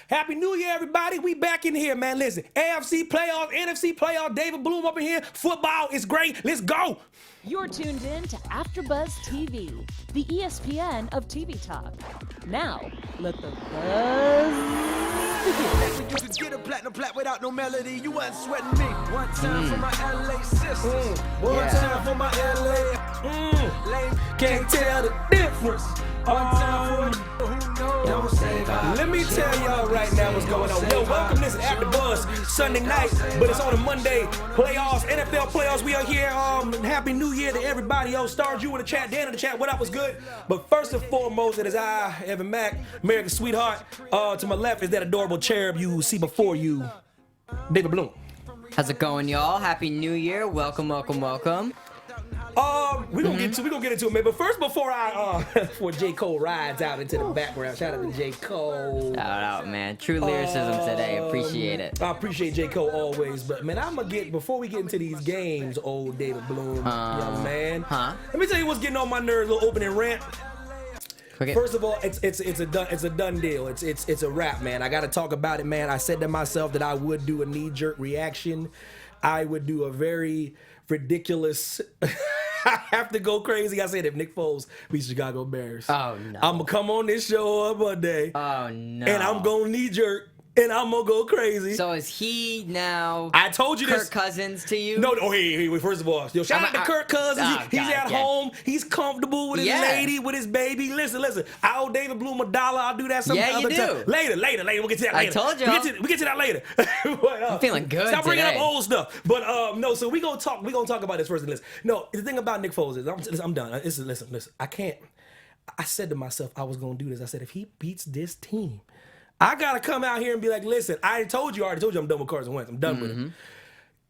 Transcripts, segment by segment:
Happy New Year, everybody. We back in here, man. Listen, AFC playoffs, NFC playoffs, David Bloom up in here. Football is great. Let's go. You're tuned in to AfterBuzz TV, the ESPN of TV talk. Now, let the buzz begin. You could get a platinum plat without no melody. You wasn't sweating me. One time for my LA sisters. One time for my LA. Lame. Can't tell the difference. One time for who knows. Don't say bye. Let me tell y'all right now what's going on. Yo, welcome. This is AfterBuzz Sunday night, but it's on a Monday. Playoffs, NFL playoffs. We are here. Happy New Year to everybody. Yo, stars, you in the chat, Dan in the chat. What up was good? But first and foremost, it is I, Evan Mack, America's sweetheart. To my left is that adorable cherub you see before you, David Bloom. How's it going, y'all? Happy New Year. Welcome, welcome, welcome. We're gonna get into it, man. But first, before J. Cole rides out into the background, shout out to J. Cole. Shout out, man. True lyricism today. Appreciate it. I appreciate J. Cole always, but man, before we get into these games, old David Bloom, young man. Let me tell you what's getting on my nerves. A little opening rant. Okay. First of all, it's a done deal. It's a wrap, man. I got to talk about it, man. I said to myself that I would do a knee-jerk reaction. I would do a very ridiculous. I have to go crazy. I said if Nick Foles beats Chicago Bears, oh no, I'm gonna come on this show on Monday. Oh no, and I'm gonna knee-jerk. And I'm gonna go crazy. So is he now? I told you Kirk this. Cousins to you? No, hey, first of all, yo, shout out to Kirk Cousins. He's at home. He's comfortable with his lady, with his baby. Listen. I owe David Bloom $1. I'll do that some other time. Later. We'll get to that later. I told you. We get to that later. But, I'm feeling good. Stop bringing today. up old stuff. But no, so we gonna talk about this first. Listen. No, the thing about Nick Foles is I'm done. Listen. I can't. I said to myself I was gonna do this. I said if he beats this team, I gotta come out here and be like, listen, I already told you I'm done with Carson Wentz. I'm done with him.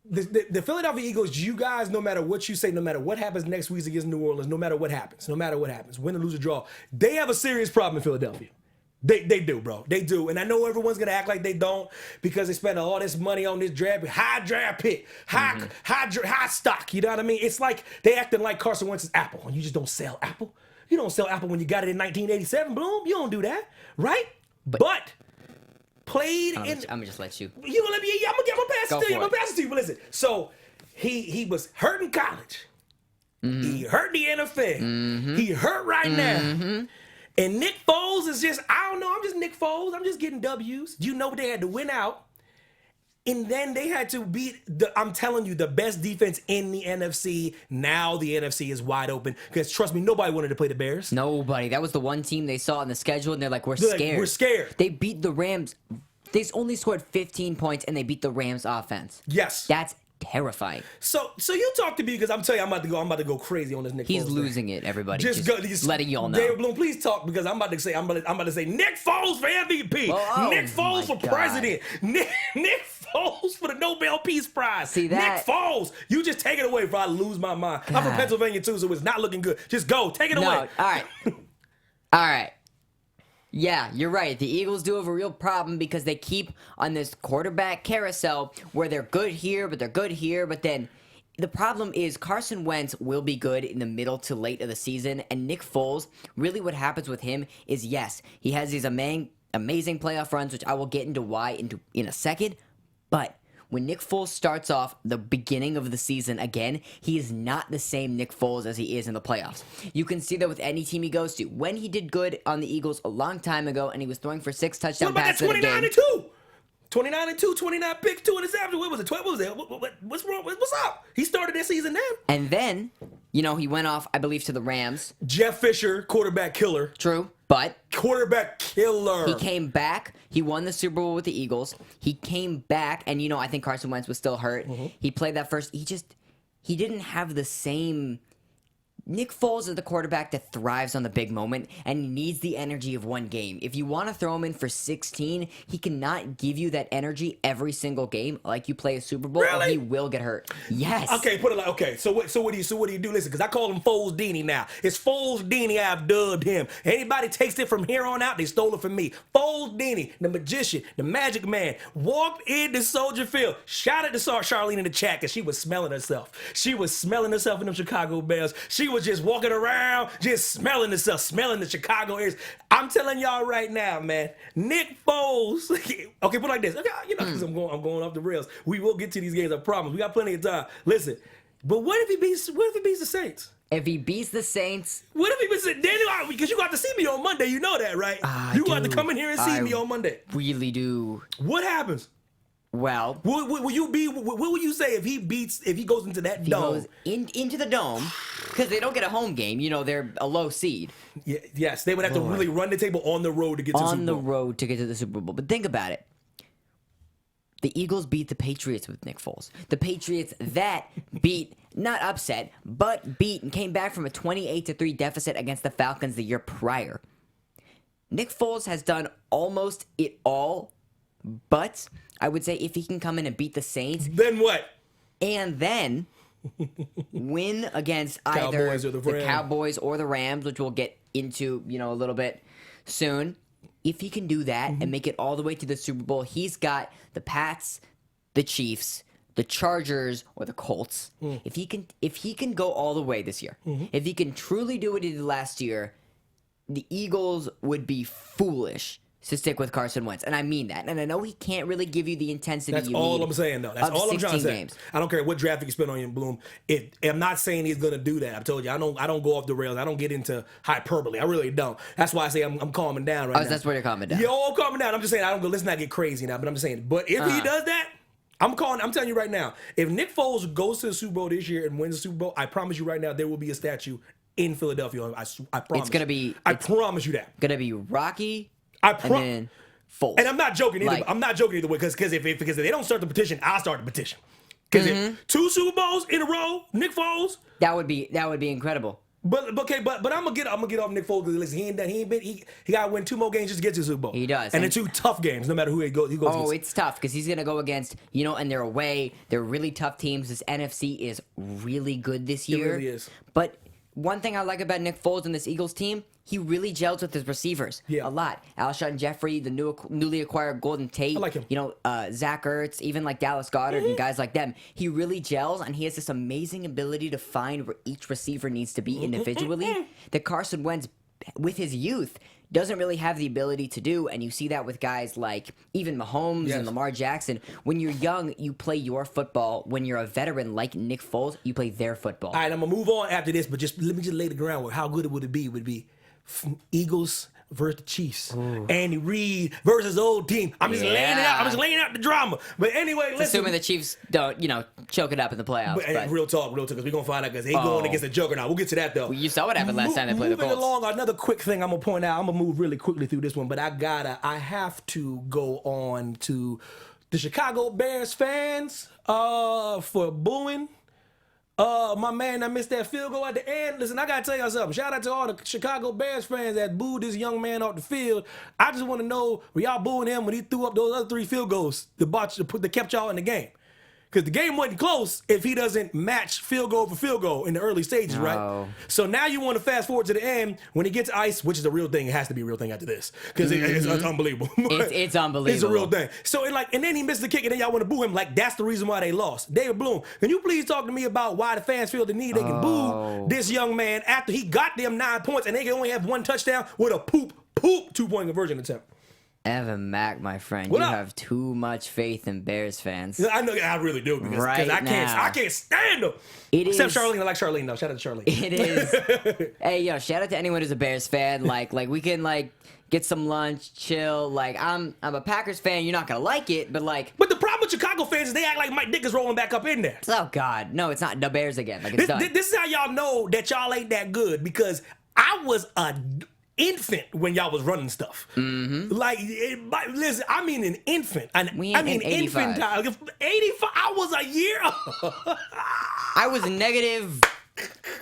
The Philadelphia Eagles, you guys, no matter what you say, no matter what happens next week against New Orleans, no matter what happens, win or lose or draw, they have a serious problem in Philadelphia. They do, bro. They do. And I know everyone's gonna act like they don't because they spent all this money on this draft, high draft pick, high stock. You know what I mean? It's like they acting like Carson Wentz is Apple, and you just don't sell Apple. You don't sell Apple when you got it in 1987, Bloom. You don't do that, right? But played in. I'm gonna just let you. You gonna let me? I'm gonna pass it to you. I'm gonna pass it to you. But listen, so he was hurt in college. He hurt the NFL. He hurt right now. And Nick Foles is just, I don't know. I'm just Nick Foles. I'm just getting W's. You know they had to win out. And then they had to beat, I'm telling you, the best defense in the NFC. Now the NFC is wide open. Because trust me, nobody wanted to play the Bears. Nobody. That was the one team they saw on the schedule, and they're like, we're scared. We're scared. They beat the Rams. They only scored 15 points, and they beat the Rams offense. Yes. That's terrifying. So you talk to me because I'm telling you, I'm about to go crazy on this Nick Foles. He's losing it, everybody. Just letting y'all know. David Bloom, please talk because I'm about to say Nick Foles for MVP. Nick Foles for president. Nick Foles for the Nobel Peace Prize. See that? Nick Foles. You just take it away before I lose my mind. God. I'm from Pennsylvania too, so it's not looking good. Just go. Take it away. All right. All right. Yeah, you're right. The Eagles do have a real problem because they keep on this quarterback carousel where they're good here, but they're good here, but then the problem is Carson Wentz will be good in the middle to late of the season, and Nick Foles, really what happens with him is, yes, he has these amazing playoff runs, which I will get into why in a second, but when Nick Foles starts off the beginning of the season again, he is not the same Nick Foles as he is in the playoffs. You can see that with any team he goes to. When he did good on the Eagles a long time ago, and he was throwing for 6 touchdown passes in a game. 29-2, 29 picks, 2 interceptions. What was it? 12? What was it? What's wrong? What's up? He started this season then. And then, he went off, I believe, to the Rams. Jeff Fisher, quarterback killer. True, but quarterback killer. He came back. He won the Super Bowl with the Eagles. He came back, and I think Carson Wentz was still hurt. He played that first. He didn't have the same. Nick Foles is the quarterback that thrives on the big moment, and he needs the energy of one game. If you want to throw him in for 16, he cannot give you that energy every single game like you play a Super Bowl, or he will get hurt. Yes. Okay, put it like, okay, so what do you do? Listen, because I call him Foles Dini now. It's Foles Dini, I've dubbed him. Anybody takes it from here on out, they stole it from me. Foles Dini, the magician, the magic man, walked into Soldier Field. Shout out to Charlene in the chat, because she was smelling herself. She was smelling herself in them Chicago Bears. She was just walking around, just smelling the stuff, smelling the Chicago airs. I'm telling y'all right now, man, Nick Foles. Okay, put it like this. Okay, you know, 'cause I'm going off the rails. We will get to these games, I promise. We got plenty of time. Listen, but what if he beats the Saints? If he beats the Saints, What if he beats it? Because you got to see me on Monday. You know that, right? You got to come in here and see me on Monday. Really do. What happens? Well, What will you say if he goes into that he dome? goes into the dome because they don't get a home game. You know, they're a low seed. Yeah, yes, they would have to really run the table on the road to get to the Super On Bowl. the road to get to the Super Bowl. But think about it. The Eagles beat the Patriots with Nick Foles. The Patriots that beat, not upset, but beat and came back from a 28-3 deficit against the Falcons the year prior. Nick Foles has done almost it all, but I would say if he can come in and beat the Saints Then what? and then win against either Cowboys or the Rams. Cowboys or the Rams, which we'll get into, a little bit soon. If he can do that and make it all the way to the Super Bowl, he's got the Pats, the Chiefs, the Chargers, or the Colts. If he can go all the way this year, if he can truly do what he did last year, the Eagles would be foolish to stick with Carson Wentz, and I mean that. And I know he can't really give you the intensity That's you all need I'm saying, though. That's of all I'm trying to 16 say. games. I don't care what draft you spend on you, Bloom. I'm not saying he's gonna do that. I told you, I don't go off the rails. I don't get into hyperbole. I really don't. That's why I say I'm calming down right now. That's where you're calming down. Yo, I'm calming down. I'm just saying I don't go. Let's not get crazy now. But I'm just saying. But if he does that, I'm telling you right now. If Nick Foles goes to the Super Bowl this year and wins the Super Bowl, I promise you right now there will be a statue in Philadelphia. I promise. It's gonna be. I promise you that. Gonna be Rocky. And And then Foles. And I'm not joking either. Like- I'm not joking either way because if they don't start the petition, I'll start the petition. Because if 2 Super Bowls in a row, Nick Foles. That would be incredible. But I'm gonna get off Nick Foles because listen, he got to win 2 more games just to get to the Super Bowl. He does. and they're 2 tough games, no matter who he goes. Oh, against. it's tough because he's gonna go against and they're away. They're really tough teams. This NFC is really good this year. really is. But one thing I like about Nick Foles and this Eagles team, he really gels with his receivers a lot. Alshon Jeffrey, the newly acquired Golden Tate. I like him. Zach Ertz, even like Dallas Goedert and guys like them. He really gels, and he has this amazing ability to find where each receiver needs to be individually that Carson Wentz, with his youth, doesn't really have the ability to do, and you see that with guys like even Mahomes and Lamar Jackson. When you're young, you play your football. When you're a veteran like Nick Foles, you play their football. All right, I'm gonna move on after this, but let me lay the groundwork. How good would it be? Eagles versus the Chiefs. Andy Reid versus old team. I'm just laying it out. I'm just laying out the drama. But anyway, listen. Assuming the Chiefs don't, choke it up in the playoffs. But real talk, because we're gonna find out because they going against the Juggernaut. We'll get to that though. You saw what happened last time they played the Moving Colts. along, another quick thing I'm gonna point out. I'm gonna move really quickly through this one, but I have to go on to the Chicago Bears fans for booing. My man, I missed that field goal at the end. Listen, I gotta tell y'all something. Shout out to all the Chicago Bears fans that booed this young man off the field. I just want to know, were y'all booing him when he threw up those other 3 field goals that kept y'all in the game? Because the game wasn't close if he doesn't match field goal for field goal in the early stages, right? So now you want to fast forward to the end when he gets ice, which is a real thing. It has to be a real thing after this because it's unbelievable. It's unbelievable. It's a real thing. So and then he missed the kick, and then y'all want to boo him like that's the reason why they lost. David Bloom, can you please talk to me about why the fans feel the need they can boo this young man after he got them 9 points and they can only have 1 touchdown with a poop 2-point conversion attempt? Evan Mack, my friend, What you up? have too much faith in Bears fans. I know I really do because Right I can't stand them. It Except is- Charlene. I like Charlene though. Shout out to Charlene. It is. Hey, shout out to anyone who's a Bears fan. Like we can get some lunch, chill. Like I'm a Packers fan. You're not gonna like it, but But the problem with Chicago fans is they act like Mike Dick is rolling back up in there. oh god, no, it's not the Bears again. Like it's done. This is how y'all know that y'all ain't that good because I was a infant when y'all was running stuff. Listen, I mean an infant. We I ain't mean in 85. infantile. 85. I was a year. I was negative.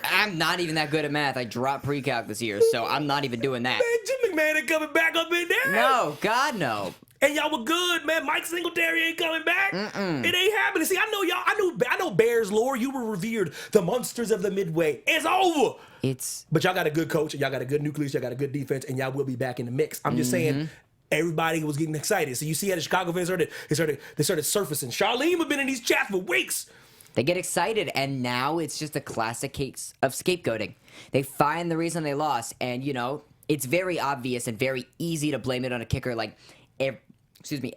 I'm not even that good at math. I dropped pre-calc this year, so I'm not even doing that. Man, Jim McMahon ain't coming back up in there. No, God, no. And y'all were good, man. Mike Singletary ain't coming back. It ain't happening. See, I know y'all. I know Bears lore. You were revered, the monsters of the Midway. It's over. But y'all got a good coach. Y'all got a good nucleus. Y'all got a good defense, and y'all will be back in the mix. I'm just saying. Everybody was getting excited. So you see how the Chicago fans they started surfacing. Charlene had been in these chats for weeks. They get excited, and now it's just a classic case of scapegoating. They find the reason they lost, and, it's very obvious and very easy to blame it on a kicker. Like,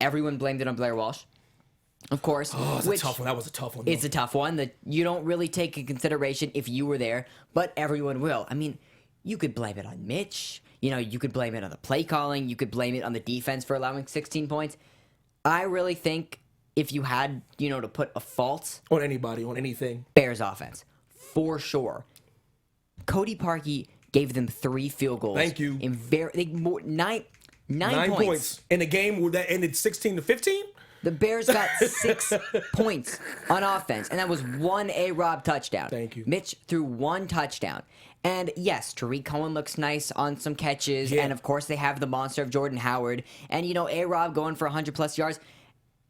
everyone blamed it on Blair Walsh, of course. Oh, it's a tough one. That was a tough one. Though. It's a tough one that you don't really take in consideration if you were there, but everyone will. I mean, you could blame it on Mitch. You could blame it on the play calling. You could blame it on the defense for allowing 16 points. I really think if you had, to put a fault on anybody, on anything, Bears offense, for sure. Cody Parkey gave them 3 field goals. Thank you. In nine points in a game where that ended 16-15. The Bears got 6 points on offense, and that was 1 A-Rob touchdown. Thank you. Mitch threw 1 touchdown. And yes, Tariq Cohen looks nice on some catches, Yeah. and of course they have the monster of Jordan Howard, and A-Rob going for 100-plus yards.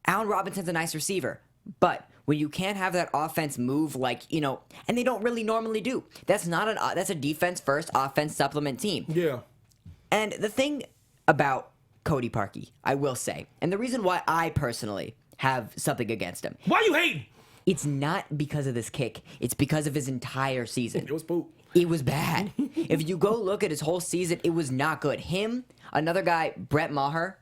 Allen Robinson's a nice receiver, but when you can't have that offense move and they don't really normally do. That's a defense-first, offense-supplement team. Yeah. And the thing about Cody Parkey, I will say, and the reason why I personally have something against him. Why you hating? It's not because of this kick. It's because of his entire season. It was poop. It was bad. If you go look at his whole season, it was not good. Him, another guy, Brett Maher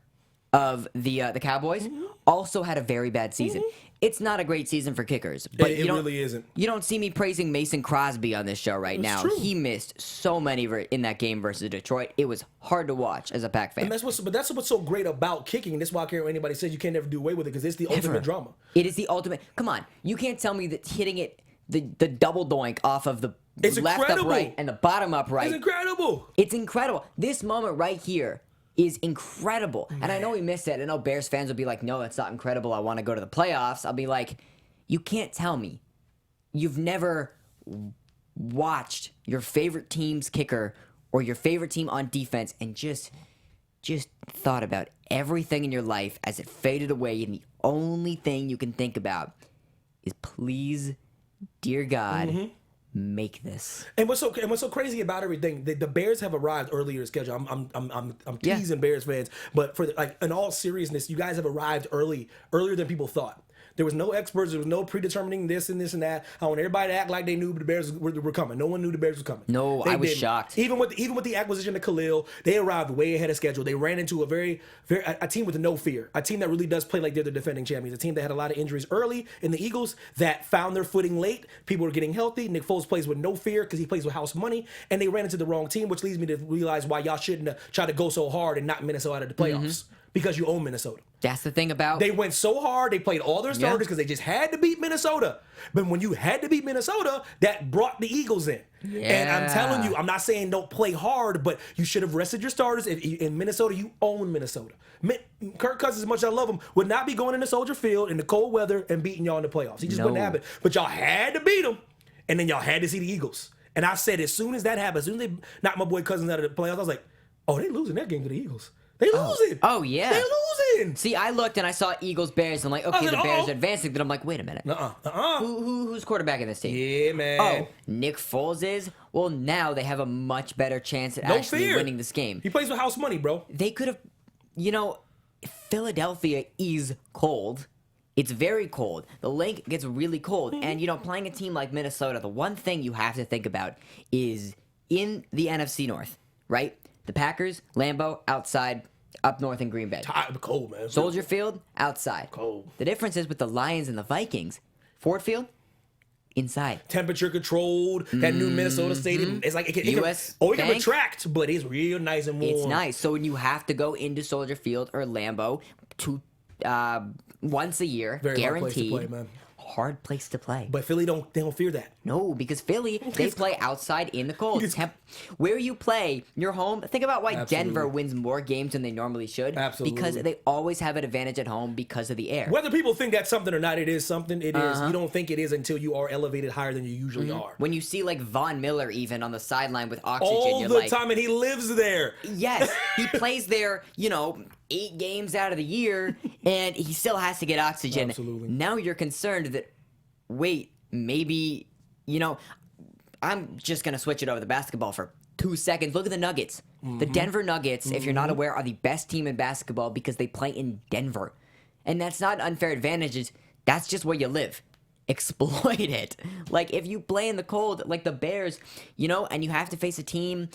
of the Cowboys, also had a very bad season. It's not a great season for kickers. But it really isn't. You don't see me praising Mason Crosby on this show right now. true. He missed so many in that game versus Detroit. It was hard to watch as a Pack fan. And that's what's so great about kicking. And that's why I care what anybody says. You can't never do away with it because it's the ultimate drama. It is the ultimate. Come on, you can't tell me that hitting it the double doink off of the It's left incredible. upright and the bottom upright. It's incredible. It's incredible. This moment right here is incredible. And I know we missed it. I know Bears fans will be like, no, that's not incredible. I want to go to the playoffs. I'll be like, you can't tell me you've never watched your favorite team's kicker or your favorite team on defense and just thought about everything in your life as it faded away, and the only thing you can think about is, please, dear God, make this. And what's so crazy about everything? The Bears have arrived earlier in schedule. I'm teasing Bears fans, but in all seriousness, you guys have arrived earlier than people thought. There was no experts. There was no predetermining this and this and that. I want everybody to act like they knew the Bears were coming. No one knew the Bears were coming. No, I was didn't. shocked. Even with the acquisition of Khalil, they arrived way ahead of schedule. They ran into a team with no fear. A team that really does play like they're the defending champions. A team that had a lot of injuries early in the Eagles that found their footing late. People were getting healthy. Nick Foles plays with no fear because he plays with house money. And they ran into the wrong team, which leads me to realize why y'all shouldn't have tried to go so hard and knock Minnesota out of the playoffs. Because you own Minnesota. That's the thing about... They went so hard, they played all their starters because they just had to beat Minnesota. But when you had to beat Minnesota, that brought the Eagles in. Yeah. And I'm telling you, I'm not saying don't play hard, but you should have rested your starters. In Minnesota, you own Minnesota. Kirk Cousins, as much as I love him, would not be going into Soldier Field in the cold weather and beating y'all in the playoffs. He just wouldn't have it. But y'all had to beat them, and then y'all had to see the Eagles. And I said, as soon as that happened, as soon as they knocked my boy Cousins out of the playoffs, I was like, oh, they losing that game to the Eagles. They losing. Oh, yeah. They losing. See, I looked and I saw Eagles-Bears, and I'm like, okay, the Bears are advancing. Then I'm like, wait a minute. Who's quarterback in this team? Yeah, man. Oh, Nick Foles is? Well, now they have a much better chance at actually winning this game. He plays with house money, bro. They could have, Philadelphia is cold. It's very cold. The lake gets really cold. And, playing a team like Minnesota, the one thing you have to think about is in the NFC North, right? The Packers, Lambeau, outside, up north in Green Bay. Cold, man. Soldier Field, outside. Cold. The difference is with the Lions and the Vikings, Ford Field, inside. Temperature controlled. That new Minnesota stadium. It's like it can retract, but it's real nice and warm. It's nice. So when you have to go into Soldier Field or Lambeau once a year, Very guaranteed. hard place to play, man. Hard place to play. But Philly they don't fear that. No, because Philly, they play outside in the cold. Where you play, your home. Think about why Denver wins more games than they normally should. Absolutely. Because they always have an advantage at home because of the air. Whether people think that's something or not, it is something. It is. You don't think it is until you are elevated higher than you usually are. When you see like Von Miller even on the sideline with oxygen, All you're the like, time, and he lives there. yes, he plays there, 8 games out of the year, and he still has to get oxygen. Absolutely. Now you're concerned that, wait, maybe, I'm just going to switch it over to basketball for 2 seconds. Look at the Nuggets. The Denver Nuggets, if you're not aware, are the best team in basketball because they play in Denver. And that's not unfair advantages. That's just where you live. exploit it. Like, if you play in the cold, like the Bears, and you have to face a team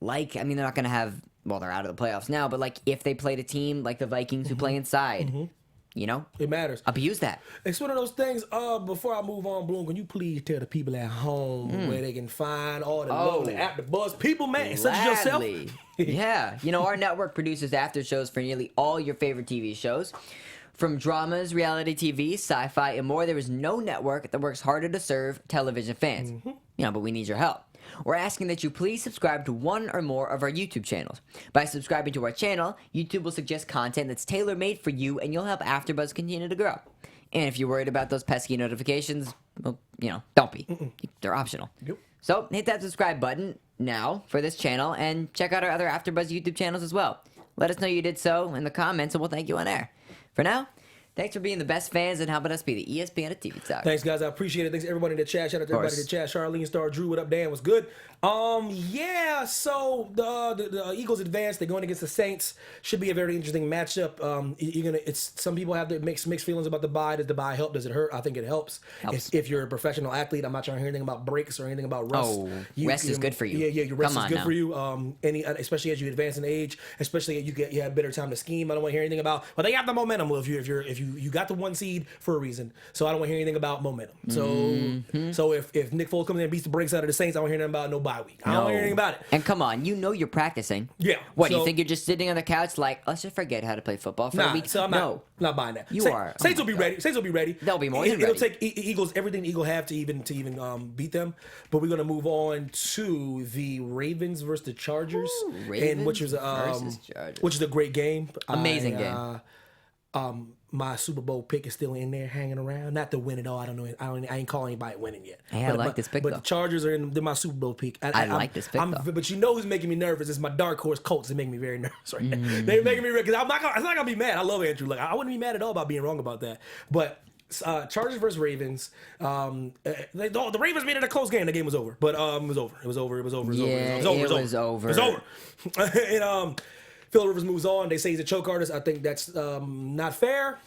like, I mean, they're not going to have, well, they're out of the playoffs now, but like if they played a team like the Vikings who play inside, It matters. abuse that. It's one of those things. Before I move on, Bloom, can you please tell the people at home where they can find all the lovely AfterBuzz people, man, such as yourself? Gladly. Yeah. Our network produces after shows for nearly all your favorite TV shows. From dramas, reality TV, sci-fi, and more, there is no network that works harder to serve television fans. But we need your help. We're asking that you please subscribe to one or more of our YouTube channels. By subscribing to our channel, YouTube will suggest content that's tailor-made for you, and you'll help AfterBuzz continue to grow. And if you're worried about those pesky notifications, well, don't be. They're optional. Yep. So hit that subscribe button now for this channel, and check out our other AfterBuzz YouTube channels as well. Let us know you did so in the comments, and we'll thank you on air. For now, thanks for being the best fans and helping us be the ESPN of TV Talk. Thanks, guys. I appreciate it. Thanks everybody in the chat. Shout out to everybody in the chat. Charlene, Star, Drew, what up? Dan, what's good? So the Eagles advanced. They're going against the Saints. Should be a very interesting matchup. Some people have their mixed feelings about the bye. Does the bye help? Does it hurt? I think it helps. If you're a professional athlete, I'm not trying to hear anything about breaks or anything about rest. Rest is good for you. Yeah, your rest is good now. for you. Especially as you advance in age, especially as you have better time to scheme. I don't want to hear anything about. Well, they have the momentum. Well, if you got the 1 seed for a reason, so I don't want to hear anything about momentum. So if Nick Foles comes in and beats the brakes out of the Saints, I don't hear anything about no bye week. I don't hear anything about it. And come on, you're practicing. Yeah. What, you think you're just sitting on the couch like, let's just forget how to play football for a week? So I'm not buying that. You are. Saints will be ready. Saints will be ready. They'll be more than It'll ready. take Eagles everything Eagle have to even beat them. But we're gonna move on to the Ravens versus the Chargers, Ravens which was versus Chargers. which is a great game. Amazing game. My Super Bowl pick is still in there, hanging around. Not to win it all. I don't know. I ain't calling anybody winning yet. Hey, I like this pick, but though. the Chargers are they're my Super Bowl pick. I like this pick, though. But you know who's making me nervous? It's my dark horse Colts. They make me very nervous right now. They're making me because I'm not gonna be mad. I love Andrew. Like I wouldn't be mad at all about being wrong about that. But Chargers versus Ravens. The Ravens made it a close game. The game was over, but it was over. It was over. And Phil Rivers moves on. They say he's a choke artist. I think that's not fair.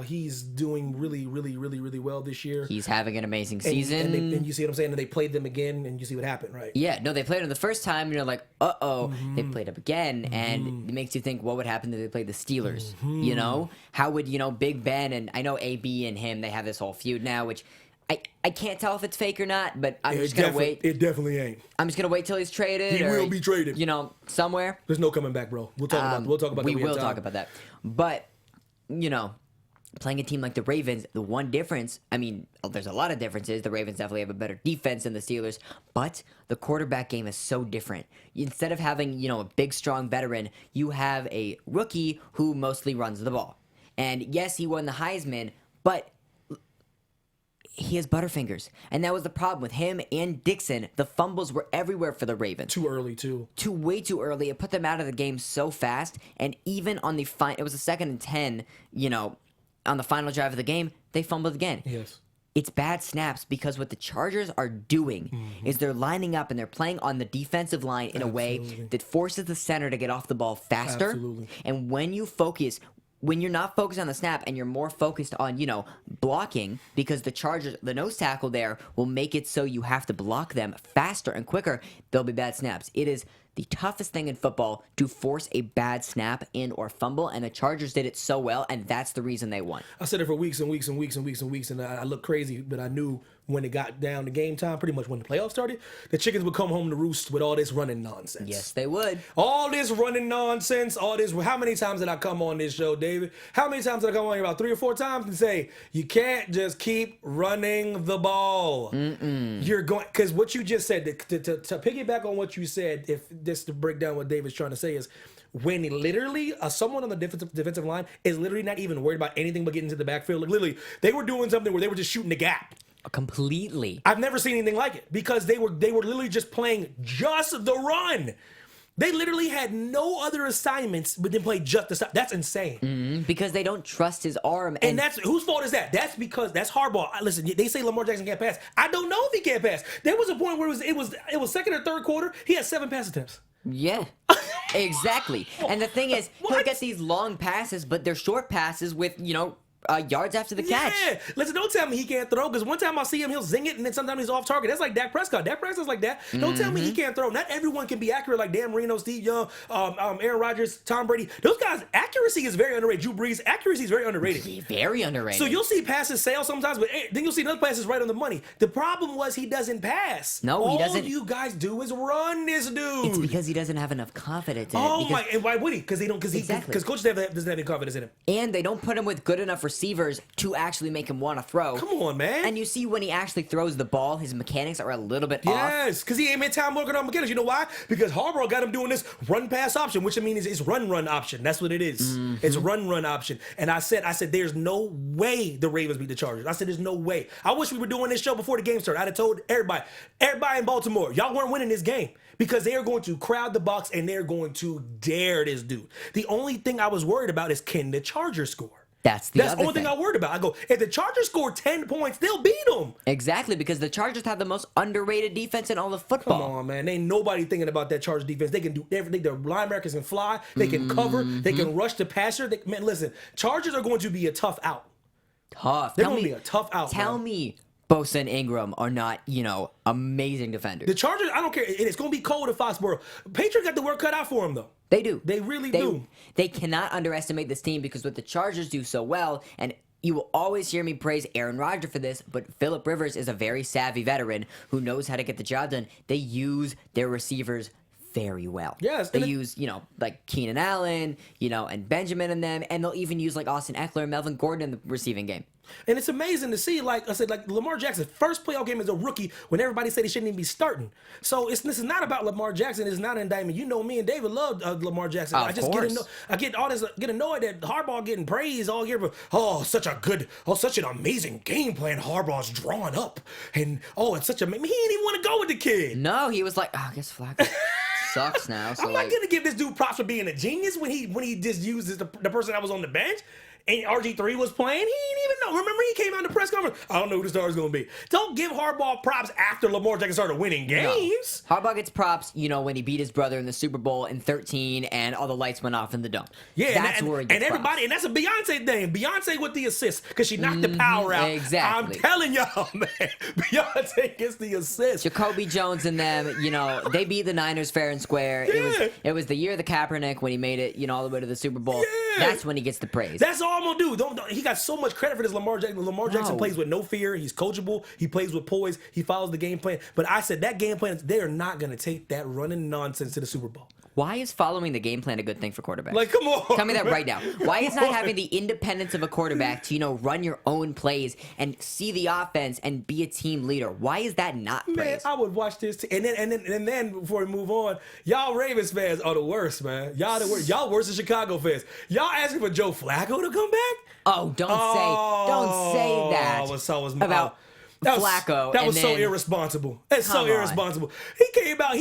He's doing really, really, really, really well this year. He's having an amazing season. And you see what I'm saying? And they played them again, and you see what happened, right? Yeah, no, they played him the first time, and you're like, they played him again, and it makes you think, what would happen if they played the Steelers? How would, Big Ben, and I know AB and him, they have this whole feud now, which I can't tell if it's fake or not, but I'm just going to wait. It definitely ain't. I'm just going to wait till he's traded. He will be traded. Somewhere. There's no coming back, bro. We'll talk about that. We will talk about that. But, playing a team like the Ravens, the one difference, I mean, there's a lot of differences. The Ravens definitely have a better defense than the Steelers, but the quarterback game is so different. Instead of having, a big, strong veteran, you have a rookie who mostly runs the ball. And yes, he won the Heisman, but he has butterfingers. And that was the problem with him and Dixon. The fumbles were everywhere for the Ravens. Too early, too. Way too early. It put them out of the game so fast. And even on the it was a 2nd and 10, on the final drive of the game, they fumbled again. Yes. It's bad snaps because what the Chargers are doing is they're lining up and they're playing on the defensive line in a way that forces the center to get off the ball faster. Absolutely. And when you're not focused on the snap and you're more focused on, blocking, because the Chargers, the nose tackle there will make it so you have to block them faster and quicker, there'll be bad snaps. It is the toughest thing in football to force a bad snap in or fumble, and the Chargers did it so well, and that's the reason they won. I said it for weeks and weeks and weeks and weeks and weeks, and I looked crazy, but I knew when it got down to game time, pretty much when the playoffs started, the chickens would come home to roost with all this running nonsense. Yes, they would. All this running nonsense, all this. How many times did I come on this show, David? How many times did I come on here? About 3 or 4 times and say, you can't just keep running the ball. You're going, because what you just said, to piggyback on what you said, if this to break down what David's trying to say is, when literally someone on the defensive line is literally not even worried about anything but getting to the backfield. Like literally, they were doing something where they were just shooting the gap. Completely. I've never seen anything like it because they were literally just playing just the run. They literally had no other assignments but then play just the stuff. That's insane. Because they don't trust his arm. And that's whose fault is that? That's because that's hardball. Listen, they say Lamar Jackson can't pass. I don't know if he can't pass. There was a point where it was 2nd or 3rd quarter. He had 7 pass attempts. Yeah, exactly. And the thing is, he'll get these long passes, but they're short passes with, yards after the catch. Yeah, listen, don't tell me he can't throw, because one time I see him, he'll zing it, and then sometimes he's off target. That's like Dak Prescott. Dak Prescott's like that. Don't tell me he can't throw. Not everyone can be accurate like Dan Marino, Steve Young, Aaron Rodgers, Tom Brady. Those guys, accuracy is very underrated. Drew Brees, accuracy is very underrated. Very underrated. So you'll see passes sail sometimes, but then you'll see another passes right on the money. The problem was he doesn't pass. No, he doesn't. All you guys do is run this dude. It's because he doesn't have enough confidence in Oh it. my! And why would he? Because Exactly. coaches doesn't have any confidence in him. And they don't put him with good enough receivers to actually make him want to throw. Come on, man. And you see when he actually throws the ball, his mechanics are a little bit off. Yes, because he ain't made time working on mechanics. You know why? Because Harbaugh got him doing this run-pass option, which I mean is run option. That's what it is. It's run option. And I said, there's no way the Ravens beat the Chargers. I said, there's no way. I wish we were doing this show before the game started. I'd have told everybody in Baltimore, y'all weren't winning this game, because they are going to crowd the box and they're going to dare this dude. The only thing I was worried about is, can the Chargers score? That's the only thing I worried about. I go, if the Chargers score 10 points, they'll beat them. Exactly, because the Chargers have the most underrated defense in all of football. Come on, man. Ain't nobody thinking about that Chargers defense. They can do everything. Their linebackers can fly. They can cover. They can rush the passer. Man, listen, Chargers are going to be a tough out. Tough. They're going to be a tough out. Tell me Bosa and Ingram are not, amazing defenders. The Chargers, I don't care. It's going to be cold at Foxborough. Patriots got the work cut out for them, though. They do. They really do. They cannot underestimate this team, because what the Chargers do so well, and you will always hear me praise Aaron Rodgers for this, but Phillip Rivers is a very savvy veteran who knows how to get the job done. They use their receivers very well. Yes. They use, like Keenan Allen, and Benjamin and them, and they'll even use like Austin Eckler and Melvin Gordon in the receiving game. And it's amazing to see, like I said, like Lamar Jackson's first playoff game as a rookie when everybody said he shouldn't even be starting. So this is not about Lamar Jackson. It's not an indictment. You know me and David love Lamar Jackson. Of course. Get annoyed that Harbaugh getting praised all year. But such an amazing game plan Harbaugh's drawn up. And it's such a, he didn't even want to go with the kid. No, he was like, I guess Flacco sucks now. So I'm not gonna give this dude props for being a genius when he just uses the person that was on the bench. And RG3 was playing. He didn't even know. Remember, he came out in the press conference. I don't know who the star is going to be. Don't give Harbaugh props after Lamar Jackson started winning games. No. Harbaugh gets props, when he beat his brother in the Super Bowl in 2013 and all the lights went off in the dome. Yeah, that's where he gets everybody, props. and that's a Beyonce thing. Beyonce with the assist because she knocked the power out. Exactly. I'm telling y'all, man, Beyonce gets the assist. Jacoby Jones and them, they beat the Niners fair and square. Yeah. It was the year of the Kaepernick when he made it, all the way to the Super Bowl. Yeah. That's when he gets the praise. That's all I'm gonna do. Don't he got so much credit for this Lamar Jackson. Lamar Jackson plays with no fear. He's coachable. He plays with poise. He follows the game plan. But I said that game plan, they are not gonna take that running nonsense to the Super Bowl. Why is following the game plan a good thing for quarterbacks? Like, come on. Tell me that right now. Why is not having the independence of a quarterback to, run your own plays and see the offense and be a team leader? Why is that not Man, praise? I would watch this, and then before we move on, y'all Ravens fans are the worst, man. Y'all the worst. Y'all worse than Chicago fans. Y'all asking for Joe Flacco to come back? Oh, don't say that about Flacco. That was so irresponsible. That's so Come on. irresponsible. He came out.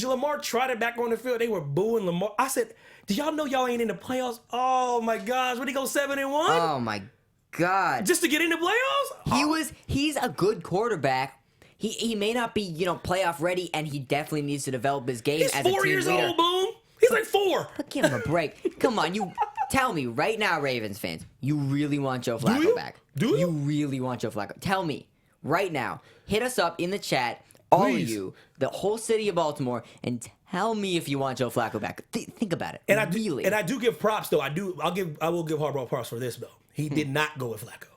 Lamar trotted back on the field. They were booing Lamar. I said, "Do y'all know y'all ain't in the playoffs?" Oh my gosh, when he go 7-1? Oh my God! Just to get in the playoffs? He's a good quarterback. He may not be playoff ready, and he definitely needs to develop his game He's as a team 4 years leader. old, Boom. He's like 4. But give him a break. Come on, you tell me right now, Ravens fans, you really want Joe Flacco you? back? Do you? You really want Joe Flacco? Tell me right now. Hit us up in the chat, all Please. of you, the whole city of Baltimore, and tell me if you want Joe Flacco back. Think about it. And I do give props though. I will give Harbaugh props for this though. He did not go with Flacco.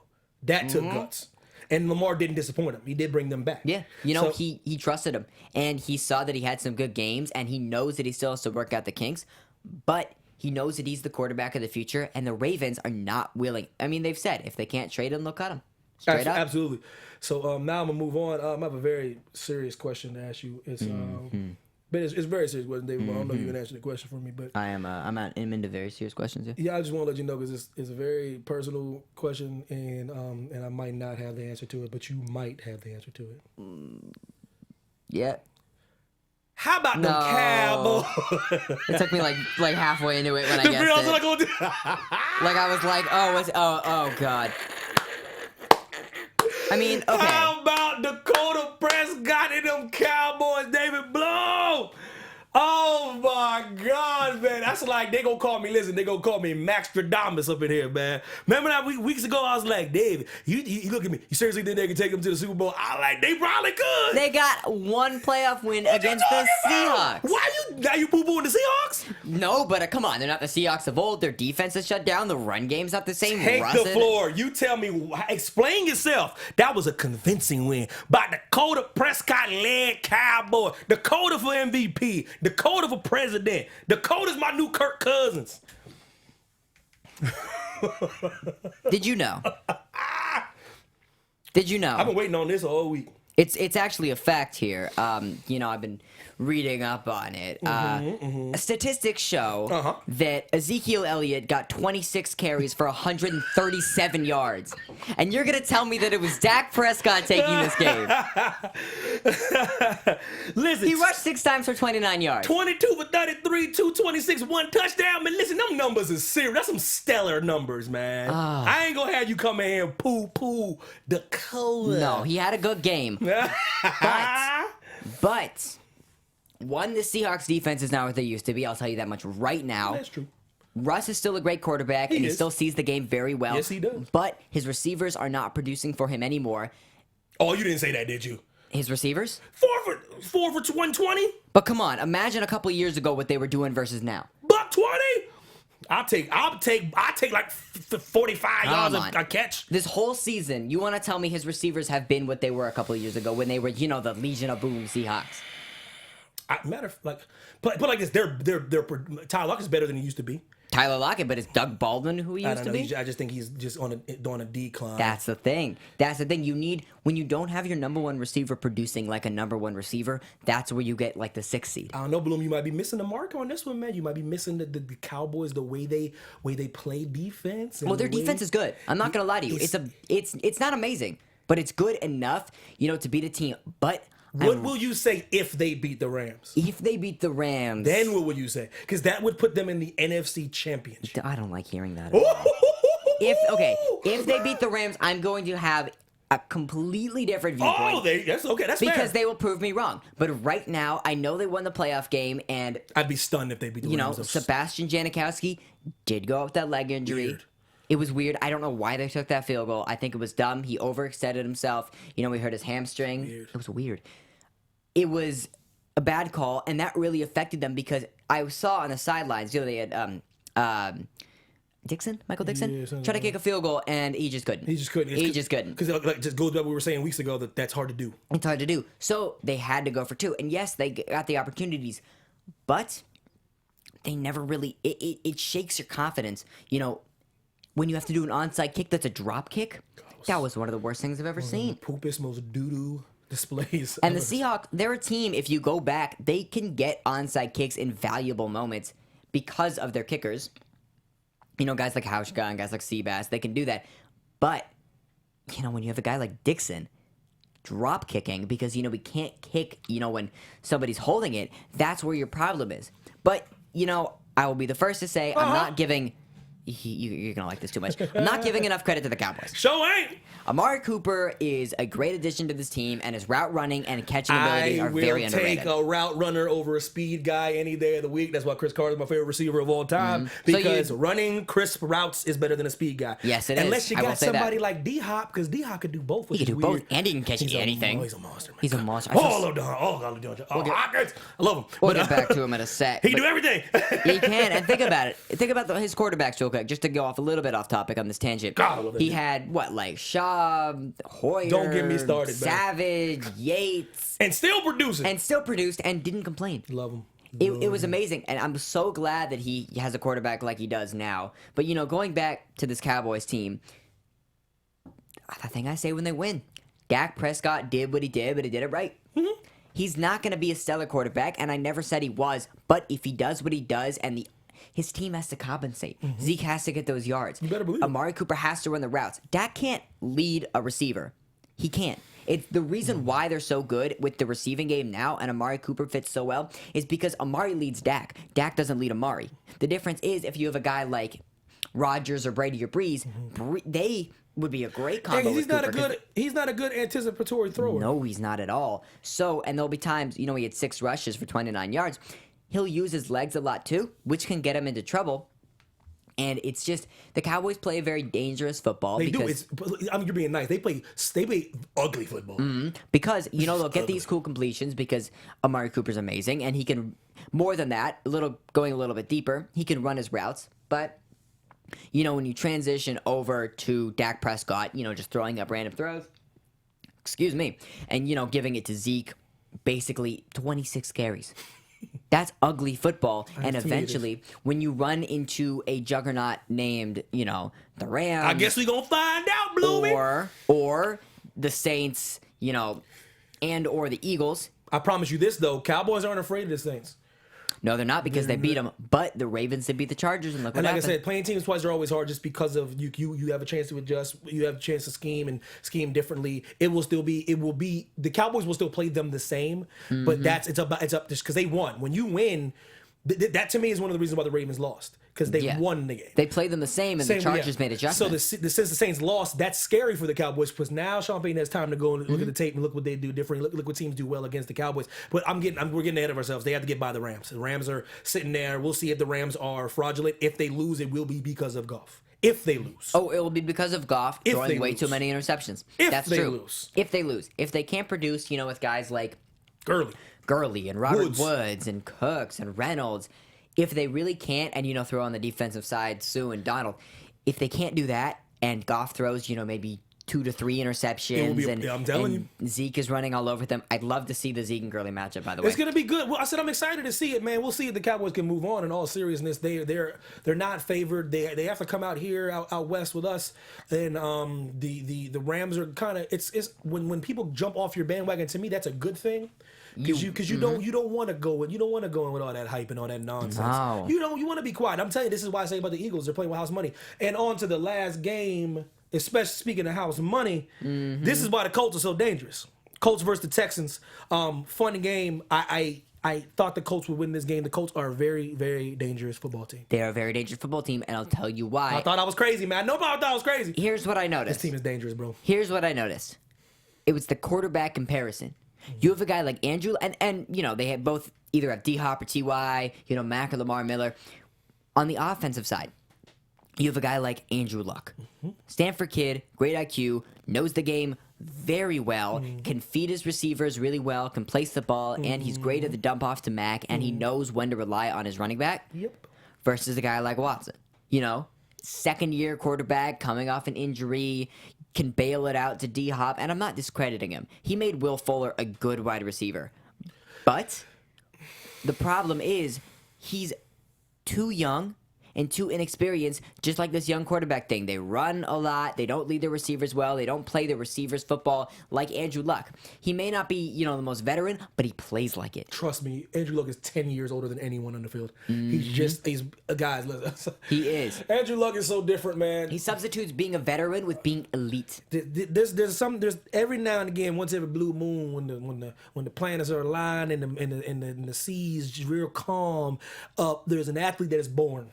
That took guts. And Lamar didn't disappoint him. He did bring them back. Yeah, he trusted him, and he saw that he had some good games, and he knows that he still has to work out the kinks, but he knows that he's the quarterback of the future, and the Ravens are not willing. I mean, they've said if they can't trade him, they'll cut him. Straight up. Absolutely. So now I'm gonna move on. I have a very serious question to ask you. It's but it's very serious question, David. I don't know if you can answer the question for me, but I'm into very serious questions. Yeah. Yeah, I just want to let you know because it's a very personal question, and I might not have the answer to it, but you might have the answer to it. Yeah. How about No. them Cowboys? It took me like halfway into it when I guessed I was it. like, Like I was like, oh God. I mean, okay. How about Dakota Prescott and them Cowboys, David Blow? Oh my God, man. That's like they gonna call me, listen, they gonna call me Maxstradamus up in here, man. Remember that weeks ago, I was like, Dave, you look at me. You seriously think they can take them to the Super Bowl? I like, they probably could. They got one playoff win What against you the talking about? Seahawks. Why now you boo-booing the Seahawks? No, but come on, they're not the Seahawks of old. Their defense is shut down. The run game's not the same. Take Russ the in- floor. You tell me, explain yourself. That was a convincing win by Dakota Prescott-led Cowboy. Dakota for MVP. Dakota for president. Dakota's my new Kirk Cousins. Did you know? Did you know? I've been waiting on this all week. It's actually a fact here. I've been reading up on it. Statistics show that Ezekiel Elliott got 26 carries for 137 yards. And you're going to tell me that it was Dak Prescott taking this game. Listen, He rushed 6 times for 29 yards. 22 for 33, 226, 1 touchdown. Man, listen, them numbers is serious. That's some stellar numbers, man. I ain't gonna have you come in here and poo-poo Dakota. No, he had a good game. But one, the Seahawks defense is not what they used to be. I'll tell you that much right now. That's true. Russ is still a great quarterback, and he is. still sees the game very well. Yes, he does. But his receivers are not producing for him anymore. Oh, you didn't say that, did you? His receivers? 4 for 120? But come on, imagine a couple years ago what they were doing versus now. Buck 20? I'll take like 45 yards on. a catch. This whole season, you want to tell me his receivers have been what they were a couple of years ago when they were, the Legion of Boom Seahawks? Put like this, they're Tyler Lockett's better than he used to be. Tyler Lockett, but it's Doug Baldwin who he I used don't to know. be? I just think he's just on a decline. That's the thing. You need, when you don't have your number one receiver producing like a number one receiver, that's where you get like the 6th seed. I don't know, Bloom. You might be missing the mark on this one, man. You might be missing the Cowboys, the way they play defense. And Well, their defense is good. I'm not gonna lie to you. It's not amazing, but it's good enough, to beat a team. But what will you say if they beat the Rams? if they beat the Rams, Then what would you say? Because that would put them in the NFC Championship. I don't like hearing that. at all. If they beat the Rams, I'm going to have a completely different viewpoint. That's okay. That's Because fair. they will prove me wrong. But right now, I know they won the playoff game, and I'd be stunned if they beat the Rams. Sebastian Janikowski did go out with that leg injury. Weird. It was weird. I don't know why they took that field goal. I think it was dumb. He overextended himself. We hurt his hamstring. Weird. It was weird. It was a bad call, and that really affected them because I saw on the sidelines, they had Michael Dixon, try to kick a field goal, and he just couldn't. He just couldn't. Because just goes back to what we were saying weeks ago that's hard to do. It's hard to do. So they had to go for 2. And yes, they got the opportunities, but they never really, it shakes your confidence. When you have to do an onside kick that's a drop kick, that was one of the worst things I've ever seen. Poopest, most doo-doo displays. And the Seahawks, they're a team, if you go back, they can get onside kicks in valuable moments because of their kickers. Guys like Hauschka and guys like Seabass, they can do that. But, when you have a guy like Dixon drop kicking, because, we can't kick, when somebody's holding it, that's where your problem is. But, I will be the first to say I'm not giving... You're going to like this too much. I'm not giving enough credit to the Cowboys. Show ain't. Amari Cooper is a great addition to this team, and his route running and catching ability are very underrated. I will take a route runner over a speed guy any day of the week. That's why Chris Carter is my favorite receiver of all time. Because running crisp routes is better than a speed guy. Yes, it is. Unless you I will got say somebody that. like D-Hop, because D-Hop could do both. He can do both, and he can catch anything. He's a monster, man. He's a monster. I love him. We'll get back to him in a sec. He can do everything. He can, and think about it. Think about his quarterbacks real quick, just to go off a little bit off topic on this tangent. God, I love that he dude. had, Schaub, Hoyer, Don't get me started, man. Savage, Yates. And still producing. And still produced and didn't complain. Love him. It was amazing, and I'm so glad that he has a quarterback like he does now. But, going back to this Cowboys team, the thing I say when they win, Dak Prescott did what he did, but he did it right. Mm-hmm. He's not going to be a stellar quarterback, and I never said he was, but if he does what he does and his team has to compensate. Mm-hmm. Zeke has to get those yards. You better believe it. Amari Cooper has to run the routes. Dak can't lead a receiver. He can't. It's the reason why they're so good with the receiving game now and Amari Cooper fits so well is because Amari leads Dak. Dak doesn't lead Amari. The difference is if you have a guy like Rodgers or Brady or Breeze, they would be a great combo. He's with not Cooper, he's not a good anticipatory thrower. No, he's not at all. So, and there'll be times, he had 6 rushes for 29 yards. he'll use his legs a lot too, which can get him into trouble. And it's just the Cowboys play a very dangerous football. They because, do. I mean, you're being nice. They play ugly football. Because, they'll get these cool completions because Amari Cooper's amazing. And he can, more than that, going a little bit deeper, he can run his routes. But, when you transition over to Dak Prescott, just throwing up random throws, excuse me, and, giving it to Zeke, basically 26 carries. That's ugly football, and eventually, when you run into a juggernaut named, the Rams, I guess we gonna find out, Bluey. or the Saints, and or the Eagles. I promise you this though, Cowboys aren't afraid of the Saints. No, they're not because they beat them. But the Ravens did beat the Chargers, and look what And like happened. I said, playing teams twice are always hard just because of you have a chance to adjust, you have a chance to scheme differently. It will be the Cowboys will still play them the same, but it's up just because they won. When you win, that to me is one of the reasons why the Ravens lost. Because they won the game. They played them the same, and the Chargers made adjustments. So since the Saints lost, that's scary for the Cowboys because now Sean Payton has time to go and look at the tape and look what they do differently. Look what teams do well against the Cowboys. But we're getting ahead of ourselves. They have to get by the Rams. The Rams are sitting there. We'll see if the Rams are fraudulent. If they lose, it will be because of Goff. If they lose. Oh, it will be because of Goff throwing way too many interceptions. That's true. If they lose. If they can't produce, with guys like Gurley and Robert Woods and Cooks and Reynolds. If they really can't, and throw on the defensive side Sue and Donald, if they can't do that, and Goff throws, maybe 2 to 3 interceptions, I'm telling you, Zeke is running all over them. I'd love to see the Zeke and Gurley matchup. By the way, it's gonna be good. Well, I said I'm excited to see it, man. We'll see if the Cowboys can move on. In all seriousness, they're not favored. They have to come out here out west with us, and the Rams are kind of it's when people jump off your bandwagon. To me, that's a good thing. Because you don't want to go in with all that hype and all that nonsense. No. You want to be quiet. I'm telling you, this is why I say about the Eagles. They're playing with house money. And on to the last game, especially speaking of house money, this is why the Colts are so dangerous. Colts versus the Texans. Fun game. I thought the Colts would win this game. The Colts are a very, very dangerous football team. They are a very dangerous football team, and I'll tell you why. I thought I was crazy, man. Nobody thought I was crazy. Here's what I noticed. This team is dangerous, bro. Here's what I noticed. It was the quarterback comparison. You have a guy like Andrew, and they had both either have D-Hop or T.Y., Mack or Lamar Miller. On the offensive side, you have a guy like Andrew Luck. Stanford kid, great IQ, knows the game very well, can feed his receivers really well, can place the ball, and he's great at the dump off to Mack, and he knows when to rely on his running back. Yep. Versus a guy like Watson. Second-year quarterback coming off an injury, can bail it out to D-Hop, and I'm not discrediting him. He made Will Fuller a good wide receiver. But the problem is he's too young and too inexperienced, just like this young quarterback thing. They run a lot. They don't lead their receivers well. They don't play their receivers football like Andrew Luck. He may not be, the most veteran, but he plays like it. Trust me, Andrew Luck is 10 years older than anyone on the field. He's guys, listen. He is. Andrew Luck is so different, man. He substitutes being a veteran with being elite. There's every now and again, once every blue moon, when the planets are aligned and the seas just real calm, there's an athlete that is born.